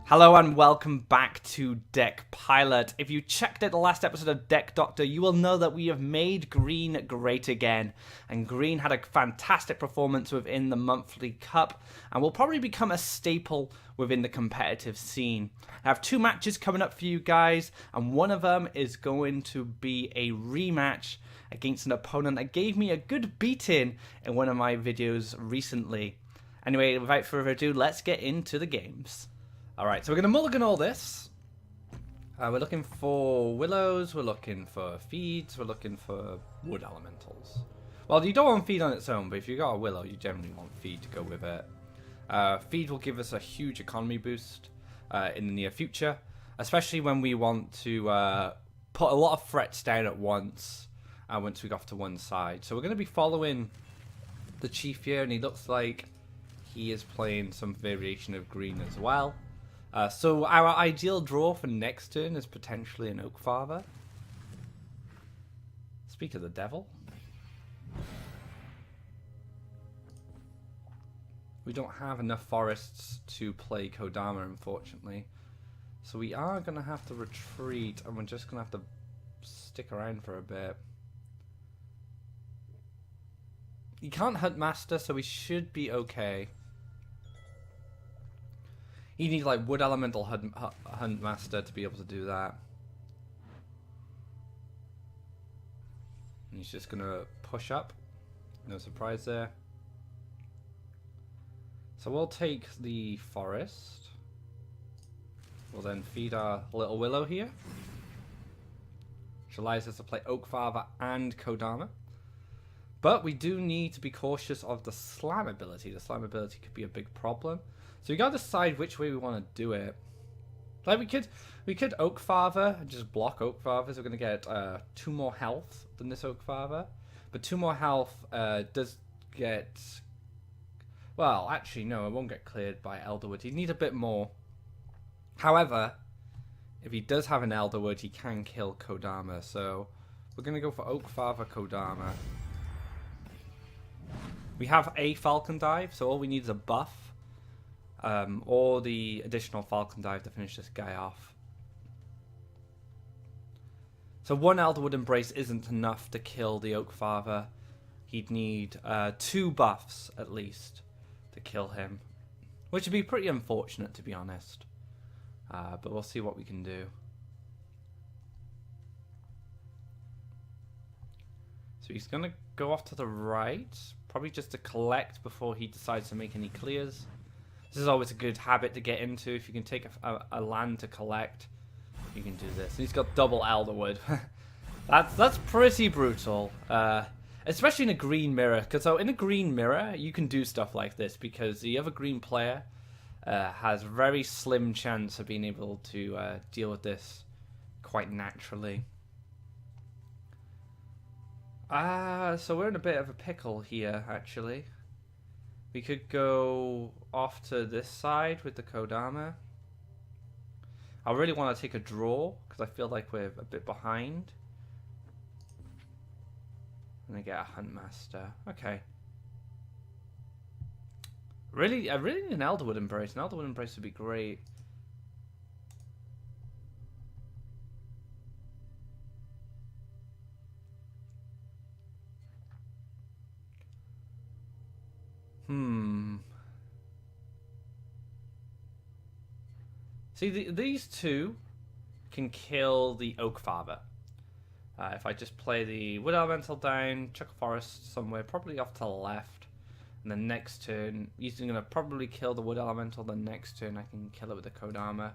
Hello and welcome back to Deck Pilot. If you checked out the last episode of Deck Doctor, you will know that we have made green great again. And green had a fantastic performance within the monthly cup and will probably become a staple within the competitive scene. I have two matches coming up for you guys, and one of them is going to be a rematch against an opponent that gave me a good beating in one of my videos recently. Anyway, without further ado, let's get into the games. Alright, so we're going to mulligan all this. We're looking for willows, we're looking for feeds, we're looking for wood elementals. Well, you don't want feed on its own, but if you got a willow, you generally want feed to go with it. Feed will give us a huge economy boost in the near future, especially when we want to put a lot of threats down at once we go off to one side. So we're going to be following the chief here, and he looks like he is playing some variation of green as well. So our ideal draw for next turn is potentially an Oak Father. Speak of the devil. We don't have enough forests to play Kodama, unfortunately. So we are going to have to retreat, and we're just going to have to stick around for a bit. You can't Hunt Master, so we should be okay. You need like Wood Elemental Hunt Master to be able to do that. And he's just going to push up. No surprise there. So we'll take the forest. We'll then feed our little willow here, which allows us to play Oak Father and Kodama. But we do need to be cautious of the slam ability. The slam ability could be a big problem. So we gotta decide which way we want to do it. Like we could Oak Father and just block Oak Fathers. We're gonna get 2 more health than this Oak Father, but 2 more health does get. Well, actually no, it won't get cleared by Elderwood. He needs a bit more. However, if he does have an Elderwood, he can kill Kodama. So we're gonna go for Oak Father Kodama. We have a Falcon Dive, so all we need is a buff. Or the additional Falcon Dive to finish this guy off. So 1 Elderwood Embrace isn't enough to kill the Oak Father. He'd need 2 buffs at least to kill him, which would be pretty unfortunate, to be honest. But we'll see what we can do. So he's going to go off to the right, probably just to collect before he decides to make any clears. This is always a good habit to get into. If you can take a land to collect, you can do this. And he's got double Elderwood. that's pretty brutal, especially in a green mirror. Because so in a green mirror, you can do stuff like this because the other green player has very slim chance of being able to deal with this quite naturally. So we're in a bit of a pickle here, actually. We could go off to this side with the Kodama. I really want to take a draw because I feel like we're a bit behind. And I get a Hunt Master. Okay. I really need an Elderwood Embrace. An Elderwood Embrace would be great. See, these two can kill the Oak Father. If I just play the Wood Elemental down, chuck a forest somewhere, probably off to the left, and then next turn, he's going to probably kill the Wood Elemental, then next turn I can kill it with the Kodama.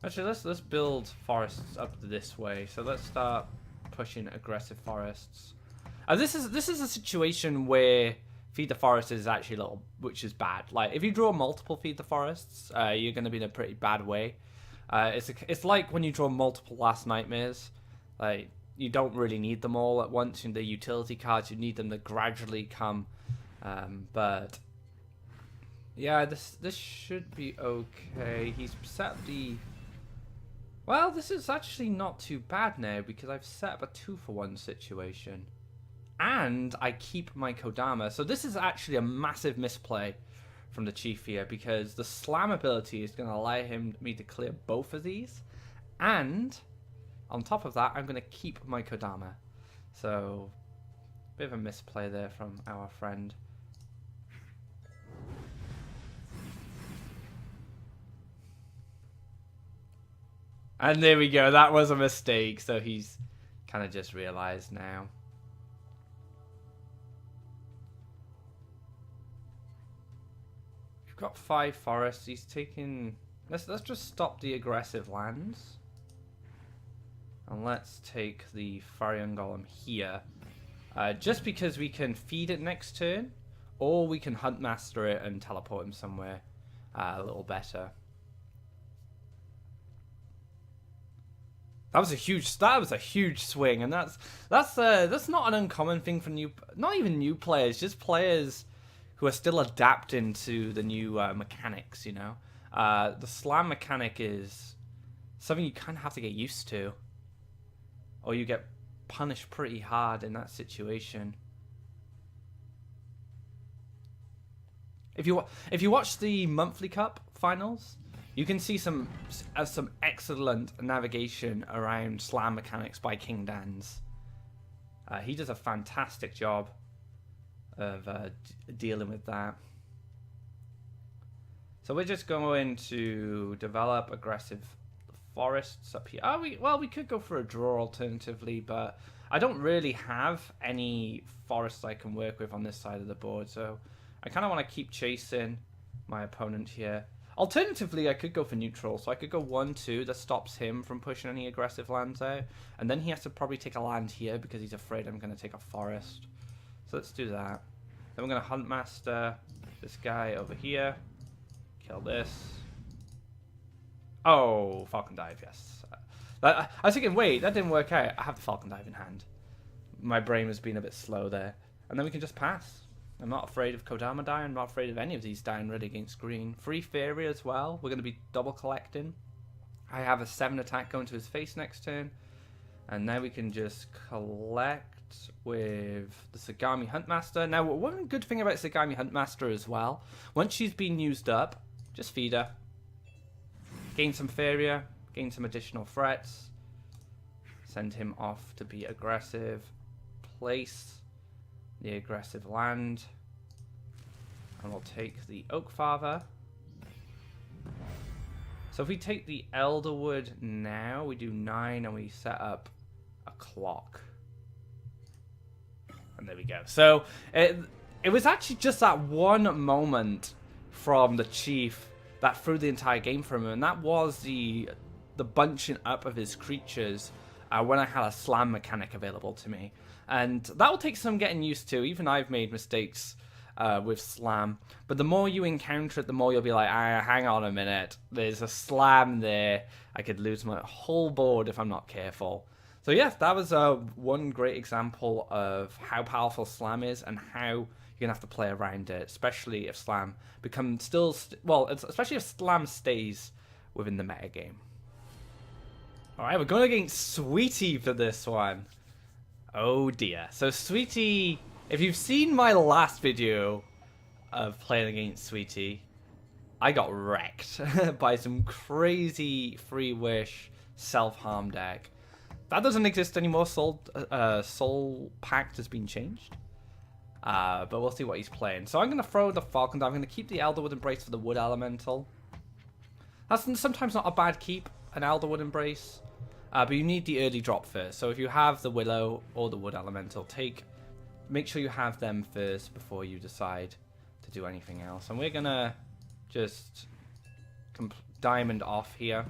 Actually, let's build forests up this way. So let's start pushing aggressive forests. This is a situation where Feed the Forest is actually a little, which is bad. Like, if you draw multiple Feed the Forests, you're going to be in a pretty bad way. It's like when you draw multiple Last Nightmares. Like, you don't really need them all at once in the utility cards. You need them to gradually come. But yeah, this should be okay. He's set the. Well, this is actually not too bad now because I've set up a 2-for-1 situation. And I keep my Kodama. So this is actually a massive misplay from the Chief here, because the Slam ability is going to allow me to clear both of these. And on top of that, I'm going to keep my Kodama. So, bit of a misplay there from our friend. And there we go, that was a mistake, so he's kind of just realized now. We've got 5 forests, he's taking... Let's just stop the aggressive lands. And let's take the Faeria Golem here. Just because we can feed it next turn, or we can Huntmaster it and teleport him somewhere a little better. That was a huge swing, and that's not an uncommon thing for not even new players, just players who are still adapting to the new mechanics. You know, the slam mechanic is something you kind of have to get used to, or you get punished pretty hard in that situation. If you watch the monthly cup finals, you can see some excellent navigation around slam mechanics by King Dan's. He does a fantastic job of dealing with that. So we're just going to develop aggressive forests up here. We could go for a draw alternatively, but I don't really have any forests I can work with on this side of the board, so I kind of want to keep chasing my opponent here. Alternatively, I could go for neutral, so I could go 1-2, that stops him from pushing any aggressive lands out, and then he has to probably take a land here because he's afraid I'm going to take a forest. So let's do that. Then we're going to Huntmaster this guy over here, kill this. Oh, Falcon Dive, yes. I was thinking, wait, that didn't work out. I have the Falcon Dive in hand. My brain was being a bit slow there. And then we can just pass. I'm not afraid of Kodama dying. I'm not afraid of any of these dying red against green. Free Faeria as well. We're going to be double collecting. I have a 7 attack going to his face next turn. And now we can just collect with the Sagami Huntmaster. Now, one good thing about Sagami Huntmaster as well, once she's been used up, just feed her. Gain some Faeria, gain some additional threats. Send him off to be aggressive. Place the aggressive land, and we'll take the Oak Father. So if we take the Elderwood now, we do 9 and we set up a clock, and there we go. So it was actually just that one moment from the Chief that threw the entire game for him, and that was the bunching up of his creatures when I had a slam mechanic available to me. And that will take some getting used to. Even I've made mistakes with slam. But the more you encounter it, the more you'll be like, hang on a minute. There's a slam there. I could lose my whole board if I'm not careful. So yeah, that was one great example of how powerful slam is and how you're going to have to play around it. Especially if slam becomes especially if slam stays within the metagame. Alright, we're going against Sweety for this one. Oh dear. So Sweety, if you've seen my last video of playing against Sweety, I got wrecked by some crazy free wish self-harm deck. That doesn't exist anymore. Soul Pact has been changed. But we'll see what he's playing. So I'm going to throw the Falcon Dive. I'm going to keep the Elderwood Embrace for the Wood Elemental. That's sometimes not a bad keep, an Elderwood Embrace. But you need the early drop first. So if you have the Willow or the Wood Elemental, make sure you have them first before you decide to do anything else. And we're going to just diamond off here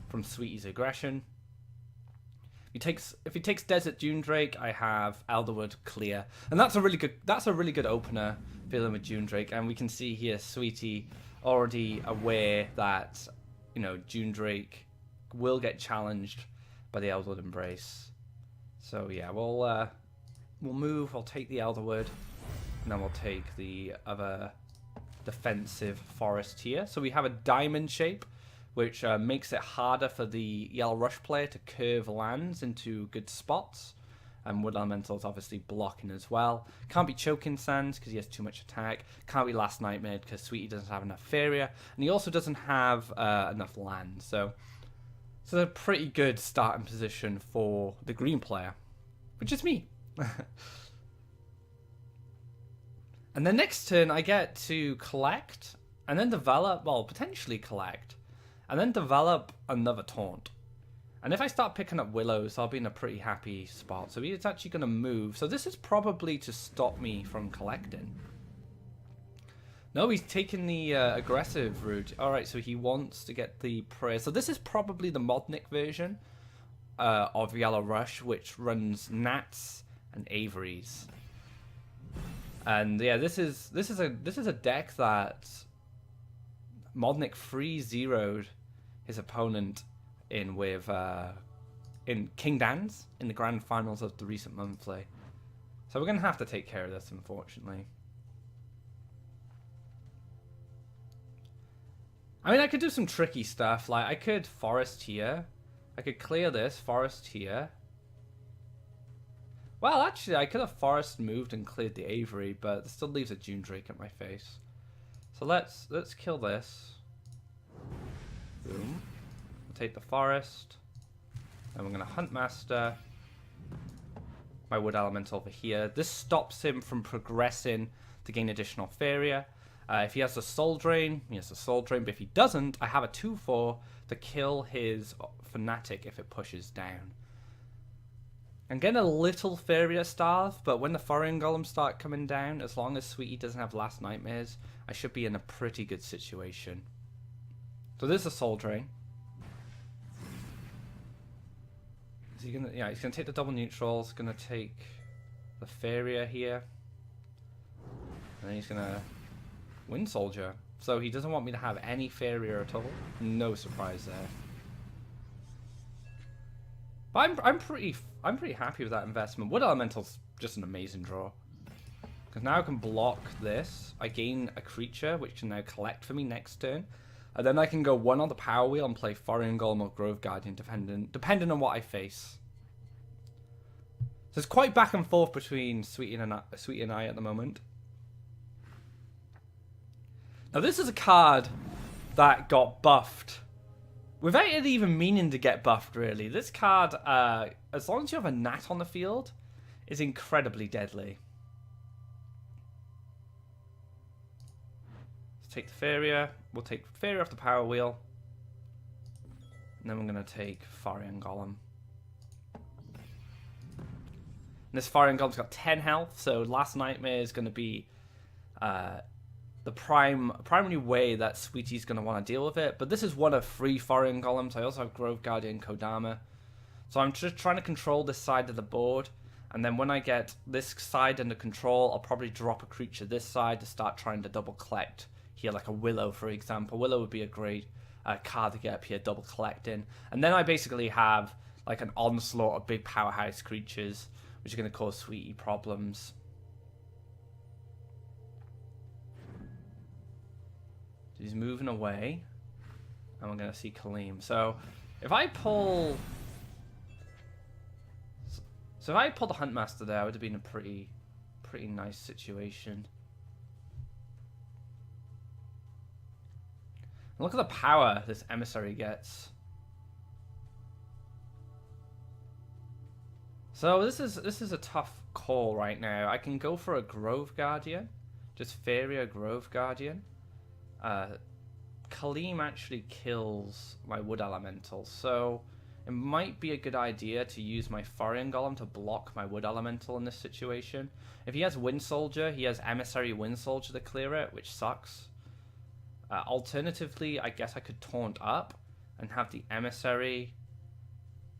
from Sweety's aggression. If he takes Desert Dune Drake, I have Elderwood clear. And that's a really good opener, dealing with Dune Drake. And we can see here Sweety already aware that, Dune Drake will get challenged by the Elderwood Embrace. So yeah, we'll move. I'll take the Elderwood, and then we'll take the other defensive forest here. So we have a diamond shape, which makes it harder for the Yellow Rush player to curve lands into good spots. And Wood Elemental's obviously blocking as well. Can't be Choking Sands because he has too much attack. Can't be Last Nightmare because Sweety doesn't have enough Faeria. And he also doesn't have enough land. So it's a pretty good starting position for the green player, which is me. And then next turn I get to collect and then develop, well, potentially collect, and then develop another taunt. And if I start picking up Willows, I'll be in a pretty happy spot. So he's actually going to move. So this is probably to stop me from collecting. No, he's taking the aggressive route. Alright, so he wants to get the prey. So this is probably the Modnic version of Yellow Rush, which runs Nats and Averys. And yeah, this is a deck that Modnic 3-0'd his opponent in with in King Dan's in the grand finals of the recent monthly. So we're gonna have to take care of this, unfortunately. I mean, I could do some tricky stuff, like I could forest here, I could clear this, forest here. Well, actually, I could have forest moved and cleared the Avery, but it still leaves a Dune Drake at my face. So let's kill this. Boom. Take the forest, and we're going to Hunt Master my Wood Elemental over here. This stops him from progressing to gain additional Faeria. If he has a Soul Drain, he has a Soul Drain, but if he doesn't, I have a 2/4 to kill his Fanatic if it pushes down. I'm getting a little Faeria Starve, but when the Foreign Golems start coming down, as long as Sweety doesn't have Last Nightmares, I should be in a pretty good situation. So this is a Soul Drain. Is he gonna? Yeah, he's gonna take the double neutrals. Gonna take the Faeria here, and then he's gonna Wind Soldier. So he doesn't want me to have any Faeria at all. No surprise there. But I'm pretty happy with that investment. Wood Elemental's just an amazing draw. Because now I can block this. I gain a creature which can now collect for me next turn. And then I can go one on the power wheel and play Foreign Golem or Grove Guardian depending on what I face. So it's quite back and forth between Sweety and I at the moment. Now this is a card that got buffed without it even meaning to get buffed, really. This card, as long as you have a Nat on the field, is incredibly deadly. Let's take the Faeria. We'll take Faeria off the power wheel. And then we're going to take Foreign Golem. And this Foreign Golem's got 10 health, so Last Nightmare is going to be the primary way that Sweety's going to want to deal with it. But this is one of 3 Foreign Golems. I also have Grove Guardian, Kodama. So I'm just trying to control this side of the board. And then when I get this side under control, I'll probably drop a creature this side to start trying to double collect here, like a Willow, for example. Willow would be a great card to get up here, double collecting. And then I basically have like an onslaught of big powerhouse creatures, which are going to cause Sweety problems. So he's moving away, and we're going to see Kaleem. So if I pull the Huntmaster there, it would have been a pretty nice situation. And look at the power this Emissary gets. So this is a tough call right now. I can go for a Grove Guardian, just Faeria Grove Guardian. Kaleem actually kills my Wood Elemental, so it might be a good idea to use my Foreign Golem to block my Wood Elemental in this situation. If he has Wind Soldier, he has Emissary Wind Soldier to clear it, which sucks. Alternatively, I guess I could taunt up and have the Emissary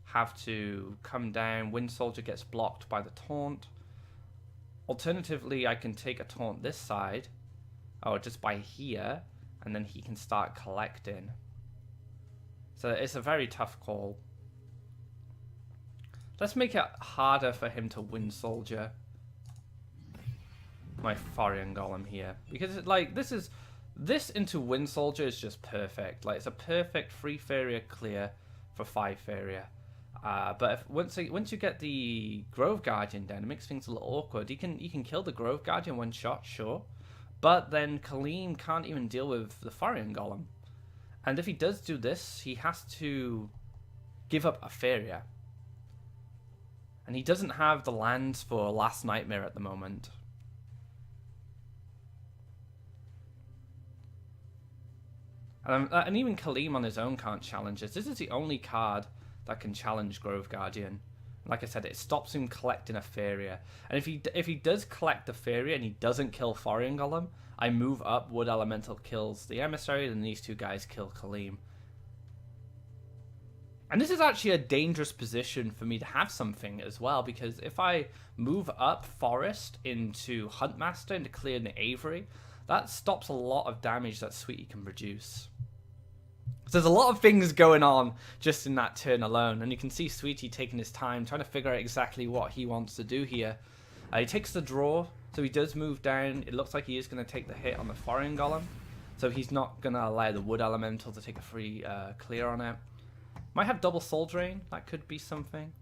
have to come down. Wind Soldier gets blocked by the taunt. Alternatively, I can take a taunt this side, or just by here, and then he can start collecting. So it's a very tough call. Let's make it harder for him to Wind Soldier my Foreign Golem here, because like this into Wind Soldier is just perfect. Like, it's a perfect 3 Faeria clear for 5 Faeria. But once you get the Grove Guardian down, it makes things a little awkward. You can kill the Grove Guardian one shot, sure, but then Kaleem can't even deal with the Thorian Golem. And if he does do this, he has to give up a Faeria. And he doesn't have the lands for Last Nightmare at the moment. And even Kaleem on his own can't challenge this. This is the only card that can challenge Grove Guardian. Like I said, it stops him collecting a Faeria. And if he does collect a Faeria and he doesn't kill Thorian Golem, I move up, Wood Elemental kills the Emissary, and these two guys kill Kaleem. And this is actually a dangerous position for me to have something as well, because if I move up Forest into Huntmaster into clearing the Avery, that stops a lot of damage that Sweety can produce. So there's a lot of things going on just in that turn alone, and you can see Sweety taking his time, trying to figure out exactly what he wants to do here. He takes the draw, so he does move down. It looks like he is going to take the hit on the Thorian Golem, so he's not going to allow the Wood Elemental to take a free clear on it. Might have double Soul Drain, that could be something.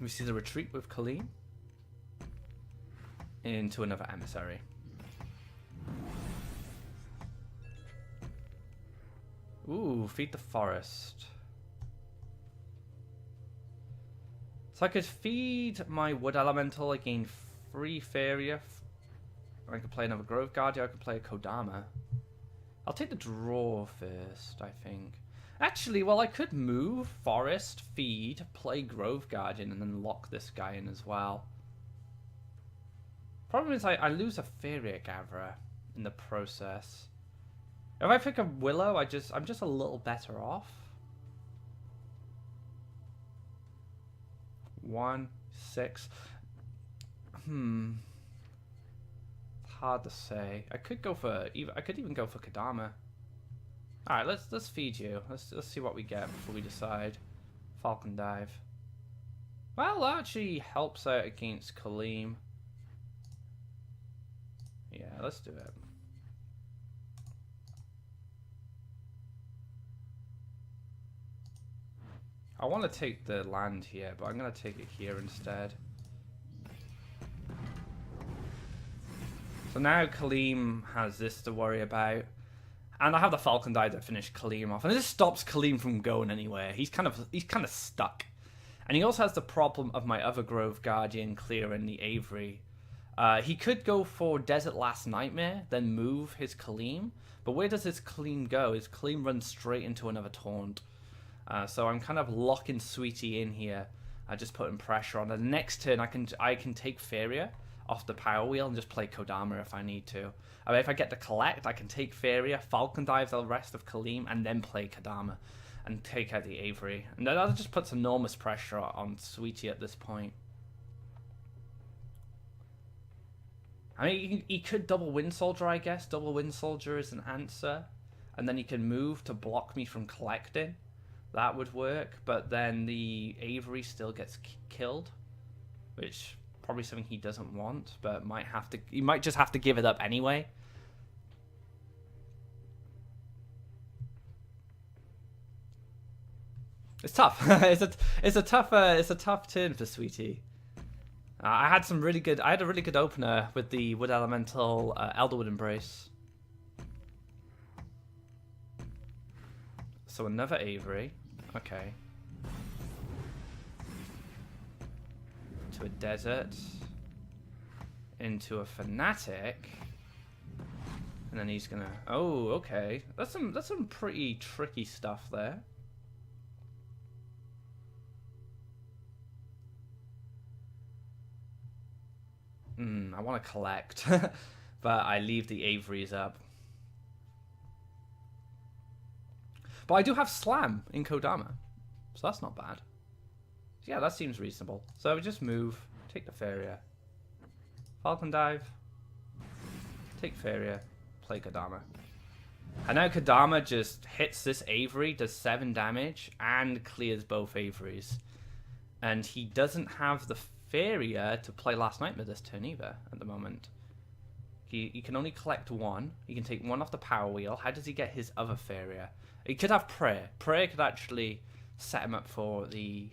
We see the retreat with Kaleem into another Emissary. Ooh, feed the forest. So I could feed my Wood Elemental, I gain 3 Faeria. I could play another Grove Guardian, I could play a Kodama. I'll take the draw first, I think. Actually, well, I could move, forest, feed, play Grove Guardian, and then lock this guy in as well. Problem is I lose a Faeria Gatherer in the process. If I pick a Willow, I'm just a little better off. 1, 6. Hard to say. I could even go for Kodama. All right, let's feed you. Let's see what we get before we decide. Falcon Dive. Well, that actually helps out against Kaleem. Yeah, let's do it. I want to take the land here, but I'm going to take it here instead. So now Kaleem has this to worry about. And I have the Falcon Dive to finish Kaleem off. And this stops Kaleem from going anywhere. He's kind of stuck. And he also has the problem of my other Grove Guardian clearing the Avery. He could go for Desert Last Nightmare, then move his Kaleem. But where does his Kaleem go? His Kaleem runs straight into another Taunt. So I'm kind of locking Sweety in here. Just putting pressure on. The next turn I can take Faeria off the power wheel and just play Kodama if I need to. I mean, if I get to collect, I can take Faeria, Falcon Dive the rest of Kaleem, and then play Kodama and take out the Avery. And that just puts enormous pressure on Sweety at this point. I mean, he could double Wind Soldier, I guess. Double Wind Soldier is an answer. And then he can move to block me from collecting. That would work. But then the Avery still gets killed, which probably something he doesn't want, but he might just have to give it up anyway. It's tough. it's a tough turn for Sweety. I had a really good opener with the Wood Elemental Elderwood Embrace. So another Avery. Okay. To a desert, into a Fanatic, and then he's gonna. Oh, okay. That's some pretty tricky stuff there. I want to collect, but I leave the Averys up. But I do have Slam in Kodama, so that's not bad. Yeah, that seems reasonable. So we just move, take the Faeria, Falcon Dive, take Faeria, play Kodama. And now Kodama just hits this Avery, does 7 damage, and clears both Averys. And he doesn't have the Faeria to play Last Nightmare this turn either, at the moment. He can only collect one. He can take one off the power wheel. How does he get his other Faeria? He could have prayer. Prayer could actually set him up for the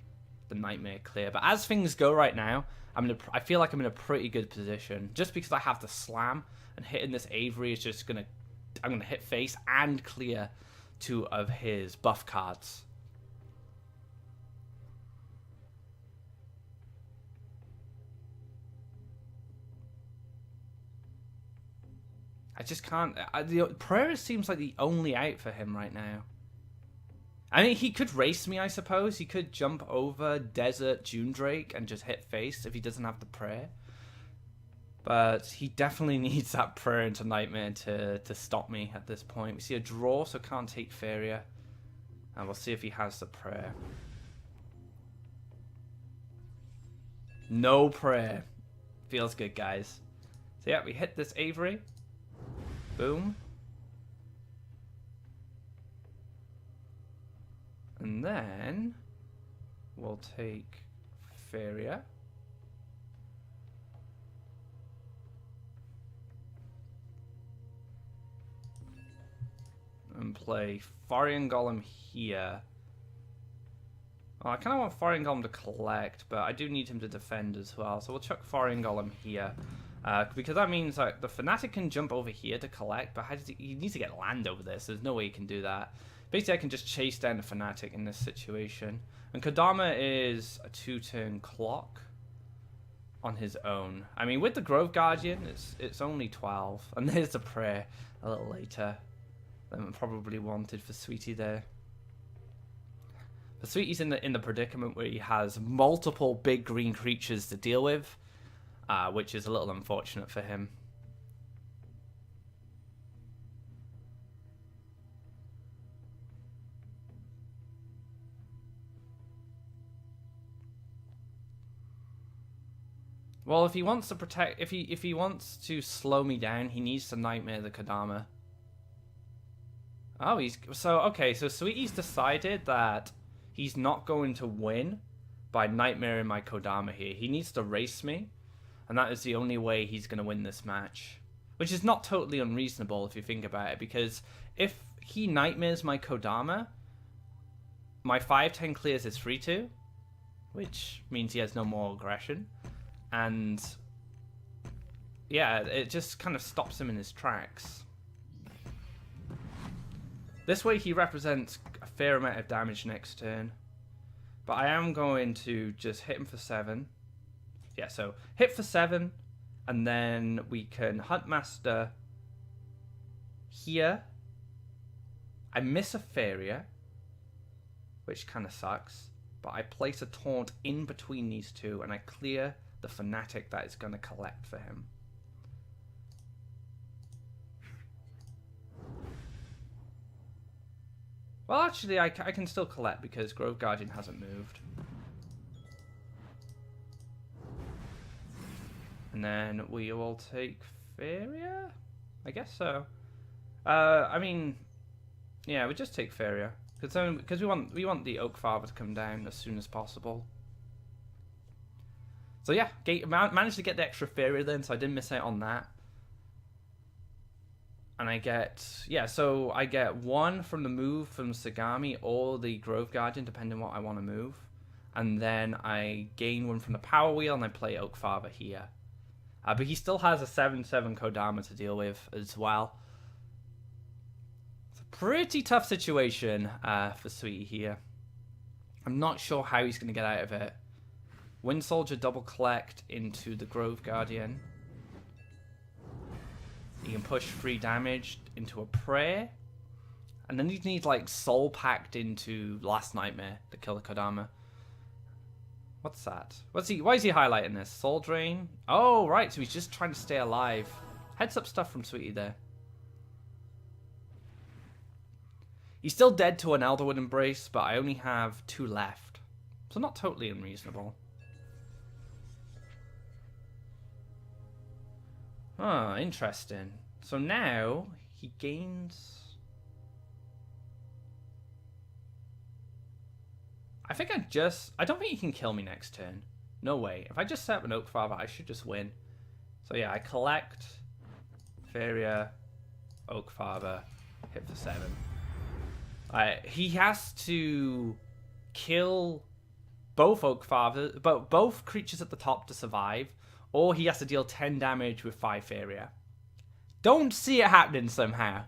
nightmare clear. But as things go right now, I feel like I'm in a pretty good position. Just because I have the slam, and hitting this Avery is just gonna... I'm gonna hit face and clear 2 of his buff cards. I just can't... Prayer seems like the only out for him right now. I mean, he could race me, I suppose. He could jump over Desert June Drake and just hit face if he doesn't have the prayer. But he definitely needs that prayer into Nightmare to stop me at this point. We see a draw, so can't take Faeria. And we'll see if he has the prayer. No prayer. Feels good, guys. So yeah, we hit this Avery. Boom. And then we'll take Faeria. And play Faeria Golem here. Well, I kind of want Faeria Golem to collect, but I do need him to defend as well. So we'll chuck Faeria Golem here. Because that means like the Fnatic can jump over here to collect, but how does he needs to get land over this. There's no way he can do that. Basically, I can just chase down the Fnatic in this situation. And Kodama is a 2-turn clock on his own. I mean, with the Grove Guardian, it's only 12. And there's the prayer a little later than probably wanted for Sweety there. But Sweety's in the predicament where he has multiple big green creatures to deal with. Which is a little unfortunate for him. Well, if he wants to protect, if he wants to slow me down, he needs to Nightmare the Kodama. Oh, okay. So Sweety's decided that he's not going to win by Nightmaring my Kodama here. He needs to race me. And that is the only way he's going to win this match. Which is not totally unreasonable if you think about it. Because if he Nightmares my Kodama, my 5/10 clears his 3/2. Which means he has no more aggression. And yeah, it just kind of stops him in his tracks. This way he represents a fair amount of damage next turn. But I am going to just hit him for 7. Yeah, so hit for 7, and then we can Huntmaster here. I miss a Faeria, which kind of sucks, but I place a taunt in between these two, and I clear the Fnatic that is going to collect for him. Well, actually, I can still collect because Grove Guardian hasn't moved. And then we will take Faeria? I guess so. I mean, yeah, we just take Faeria. Because we want the Oak Father to come down as soon as possible. So yeah, managed to get the extra Faeria then, so I didn't miss out on that. And I get, yeah, so I get 1 from the move from Sagami or the Grove Guardian, depending on what I want to move. And then I gain 1 from the Power Wheel, and I play Oak Father here. But he still has a 7/7 Kodama to deal with as well. It's a pretty tough situation for Sweety here. I'm not sure how he's going to get out of it. Wind Soldier double collect into the Grove Guardian. He can push 3 damage into a Prayer. And then he needs like Soul Pact into Last Nightmare to kill the Kodama. What's that? Why is he highlighting this? Soul Drain? Oh, right, so he's just trying to stay alive. Heads up stuff from Sweety there. He's still dead to an Elderwood Embrace, but I only have 2 left. So not totally unreasonable. Oh, interesting. So now he gains... I don't think he can kill me next turn. No way. If I just set up an Oak Father, I should just win. So yeah, I collect. Faeria, Oak Father, hit for 7. He has to kill both Oak Fathers, both creatures at the top to survive, or he has to deal 10 damage with 5 Faeria. Don't see it happening somehow.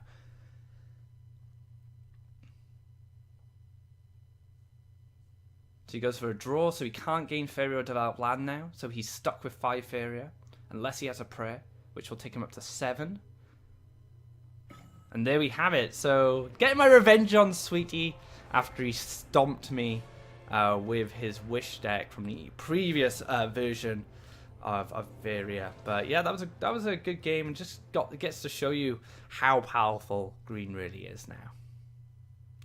So he goes for a draw, so he can't gain Faeria or develop land now, so he's stuck with 5 Faeria, unless he has a prayer, which will take him up to 7. And there we have it. So, getting my revenge on Sweety after he stomped me with his Wish deck from the previous version of Faeria. But yeah, that was a good game, and just gets to show you how powerful green really is now.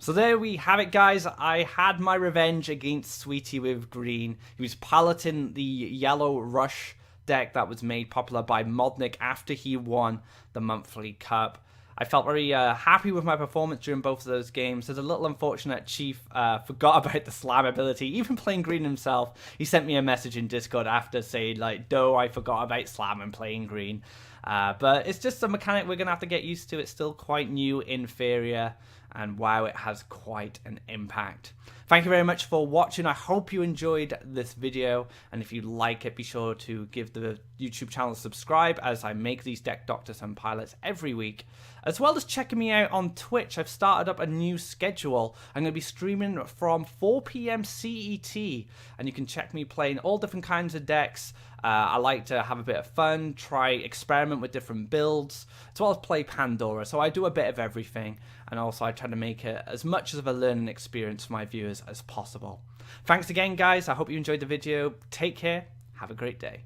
So there we have it, guys. I had my revenge against Sweety with green. He was piloting the yellow Rush deck that was made popular by Modnick after he won the monthly cup. I felt very happy with my performance during both of those games. There's a little unfortunate Chief forgot about the slam ability. Even playing green himself, he sent me a message in Discord after saying, like, "Doe, I forgot about slam and playing green." But it's just a mechanic we're going to have to get used to. It's still quite new in Faeria, and wow, it has quite an impact. Thank you very much for watching. I hope you enjoyed this video, and if you like it, be sure to give the YouTube channel a subscribe, as I make these deck doctors and pilots every week, as well as checking me out on Twitch. I've started up a new schedule. I'm going to be streaming from 4 PM CET, and you can check me playing all different kinds of decks. I like to have a bit of fun, experiment with different builds, as well as play Pandora. So I do a bit of everything, and also I try to make it as much of a learning experience for my viewers as possible. Thanks again, guys. I hope you enjoyed the video. Take care. Have a great day.